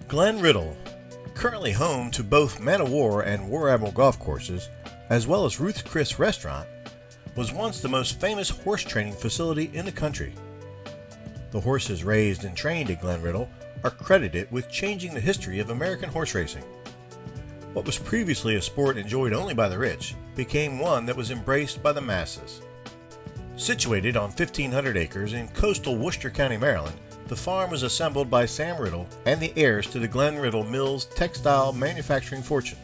GlenRiddle, currently home to both OWar and War Admiral golf courses, as well as Ruth's Chris restaurant, was once the most famous horse training facility in the country. The horses raised and trained at GlenRiddle are credited with changing the history of American horse racing. What was previously a sport enjoyed only by the rich became one that was embraced by the masses. Situated on 1,500 acres in coastal Worcester County, Maryland, the farm was assembled by Sam Riddle and the heirs to the GlenRiddle Mills textile manufacturing fortune.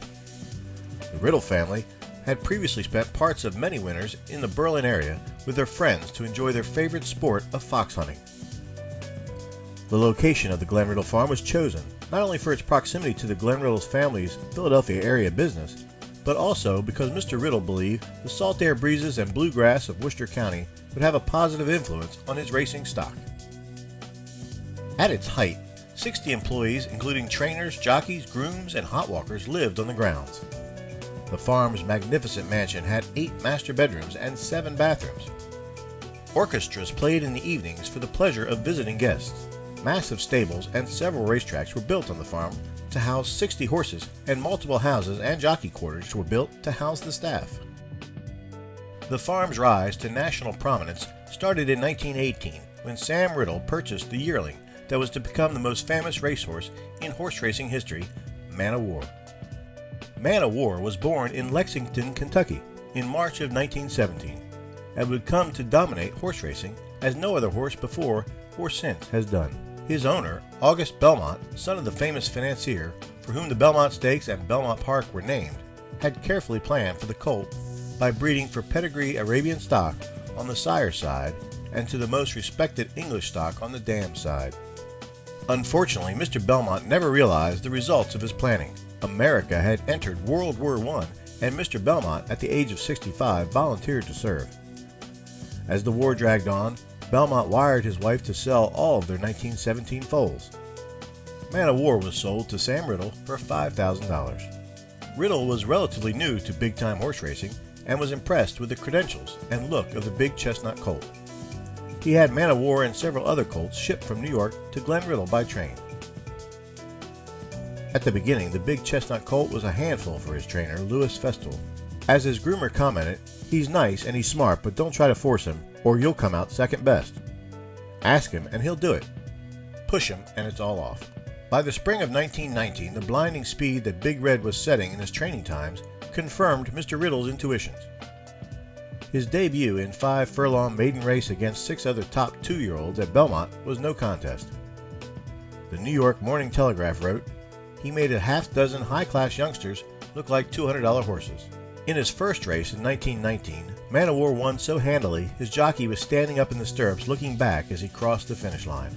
The Riddle family had previously spent parts of many winters in the Berlin area with their friends to enjoy their favorite sport of fox hunting. The location of the GlenRiddle farm was chosen not only for its proximity to the GlenRiddle's family's Philadelphia area business, but also because Mr. Riddle believed the salt air breezes and bluegrass of Worcester County would have a positive influence on his racing stock. At its height, 60 employees, including trainers, jockeys, grooms, and hot walkers, lived on the grounds. The farm's magnificent mansion had 8 master bedrooms and 7 bathrooms. Orchestras played in the evenings for the pleasure of visiting guests. Massive stables and several racetracks were built on the farm to house 60 horses, and multiple houses and jockey quarters were built to house the staff. The farm's rise to national prominence started in 1918 when Sam Riddle purchased the yearling that was to become the most famous racehorse in horse racing history, OWar. OWar was born in Lexington, Kentucky in March of 1917 and would come to dominate horse racing as no other horse before or since has done. His owner, August Belmont, son of the famous financier for whom the Belmont Stakes and Belmont Park were named, had carefully planned for the colt by breeding for pedigree Arabian stock on the sire side and to the most respected English stock on the dam side. Unfortunately, Mr. Belmont never realized the results of his planning. America had entered World War I, and Mr. Belmont, at the age of 65, volunteered to serve. As the war dragged on, Belmont wired his wife to sell all of their 1917 foals. OWar was sold to Sam Riddle for $5,000. Riddle was relatively new to big-time horse racing and was impressed with the credentials and look of the big chestnut colt. He had OWar and several other colts shipped from New York to GlenRiddle by train. At the beginning, the big chestnut colt was a handful for his trainer, Louis Festal. As his groomer commented, "He's nice and he's smart, but don't try to force him, or you'll come out second best. Ask him and he'll do it. Push him and it's all off." By the spring of 1919, the blinding speed that Big Red was setting in his training times confirmed Mr. Riddle's intuitions. His debut in 5-furlong maiden race against 6 other top 2-year-olds at Belmont was no contest. The New York Morning Telegraph wrote, "He made a half-dozen high-class youngsters look like $200 horses." In his first race in 1919, OWar won so handily his jockey was standing up in the stirrups looking back as he crossed the finish line.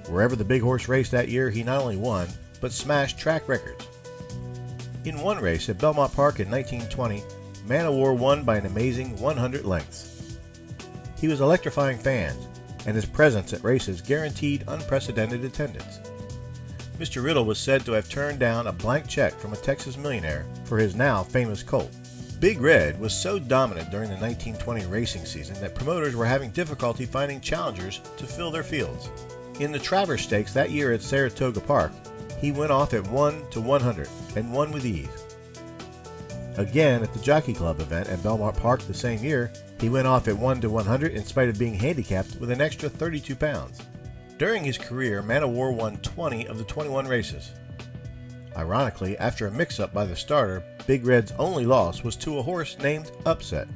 Wherever the big horse raced that year, he not only won, but smashed track records. In one race at Belmont Park in 1920, OWar won by an amazing 100 lengths. He was electrifying fans, and his presence at races guaranteed unprecedented attendance. Mr. Riddle was said to have turned down a blank check from a Texas millionaire for his now famous colt. Big Red was so dominant during the 1920 racing season that promoters were having difficulty finding challengers to fill their fields. In the Travers Stakes that year at Saratoga Park, he went off at 1-100 and won with ease. Again, at the Jockey Club event at Belmont Park the same year, he went off at 1-100 in spite of being handicapped with an extra 32 pounds. During his career, OWar won 20 of the 21 races. Ironically, after a mix-up by the starter, Big Red's only loss was to a horse named Upset.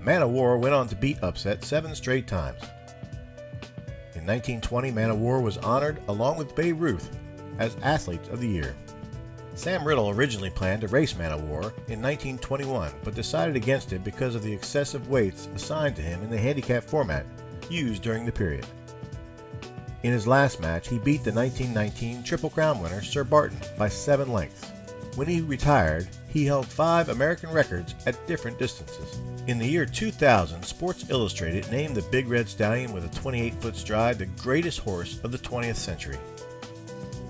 OWar went on to beat Upset 7 straight times. In 1920, OWar was honored along with Babe Ruth as Athlete of the Year. Sam Riddle originally planned to race OWar in 1921, but decided against it because of the excessive weights assigned to him in the handicap format used during the period. In his last match, he beat the 1919 Triple Crown winner Sir Barton by 7 lengths. When he retired, he held 5 American records at different distances. In the year 2000, Sports Illustrated named the Big Red Stallion with a 28-foot stride the greatest horse of the 20th century.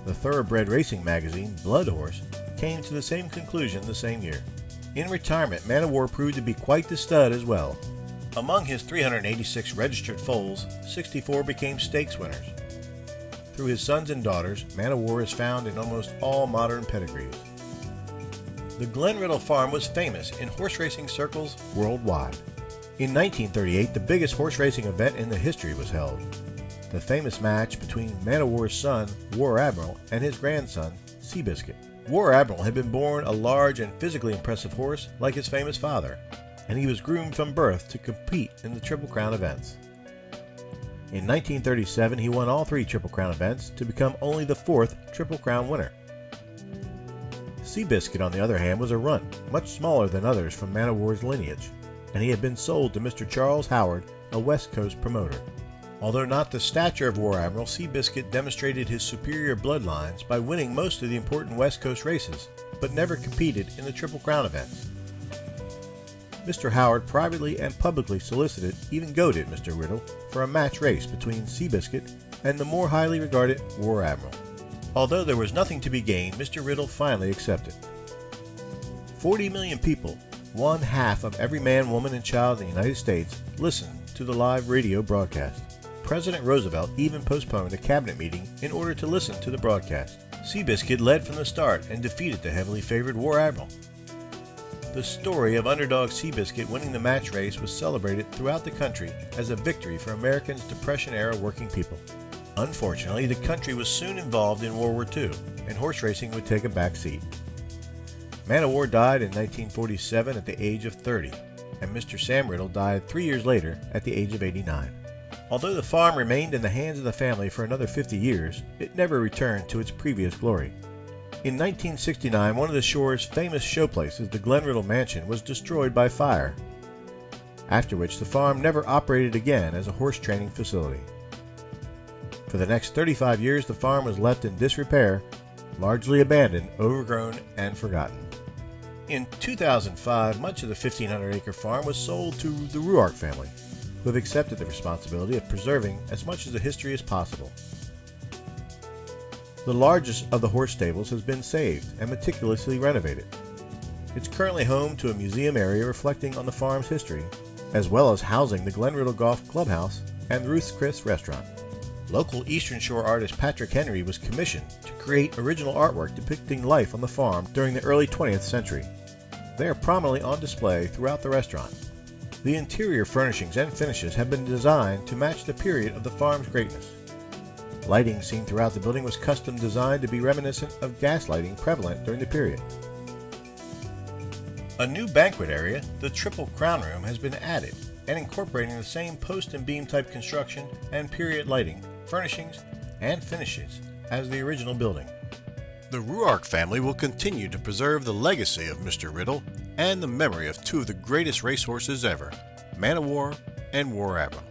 The thoroughbred racing magazine, Blood Horse, came to the same conclusion the same year. In retirement, OWar proved to be quite the stud as well. Among his 386 registered foals, 64 became stakes winners. through his sons and daughters, man of war is found in almost all modern pedigrees. The GlenRiddle farm was famous in horse racing circles worldwide. In 1938, the biggest horse racing event in the history was held. The famous match between man of war's son, War Admiral, and his grandson, Seabiscuit. War Admiral had been born a large and physically impressive horse like his famous father, and he was groomed from birth to compete in the Triple Crown events. In 1937, he won all 3 Triple Crown events to become only the 4th Triple Crown winner. Seabiscuit, on the other hand, was a runt, much smaller than others from man of war's lineage, and he had been sold to Mr. Charles Howard, a West Coast promoter. Although not the stature of War Admiral, Seabiscuit demonstrated his superior bloodlines by winning most of the important West Coast races, but never competed in the Triple Crown events. Mr. Howard privately and publicly solicited, even goaded Mr. Riddle for a match race between Seabiscuit and the more highly regarded War Admiral. Although there was nothing to be gained, Mr. Riddle finally accepted. 40 million people, 1/2 of every man, woman, and child in the United States, listened to the live radio broadcast. President Roosevelt even postponed a cabinet meeting in order to listen to the broadcast. Seabiscuit led from the start and defeated the heavily favored War Admiral. The story of underdog Seabiscuit winning the match race was celebrated throughout the country as a victory for Americans' Depression-era working people. Unfortunately, the country was soon involved in World War II, and horse racing would take a back seat. Man of War died in 1947 at the age of 30, and Mr. Sam Riddle died 3 years later at the age of 89. Although the farm remained in the hands of the family for another 50 years, it never returned to its previous glory. In 1969, one of the shore's famous showplaces, the GlenRiddle Mansion, was destroyed by fire, after which the farm never operated again as a horse training facility. For the next 35 years, the farm was left in disrepair, largely abandoned, overgrown, and forgotten. In 2005, much of the 1,500-acre farm was sold to the Ruth family, who have accepted the responsibility of preserving as much of the history as possible. The largest of the horse stables has been saved and meticulously renovated. It's currently home to a museum area reflecting on the farm's history, as well as housing the GlenRiddle Golf Clubhouse and Ruth's Chris restaurant. Local Eastern Shore artist Patrick Henry was commissioned to create original artwork depicting life on the farm during the early 20th century. They are prominently on display throughout the restaurant. The interior furnishings and finishes have been designed to match the period of the farm's greatness. Lighting seen throughout the building was custom designed to be reminiscent of gas lighting prevalent during the period. A new banquet area, the Triple Crown Room, has been added and incorporating the same post and beam type construction and period lighting, furnishings, and finishes as the original building. The Ruth family will continue to preserve the legacy of Mr. Riddle and the memory of 2 of the greatest racehorses ever, Man of War and War Admiral.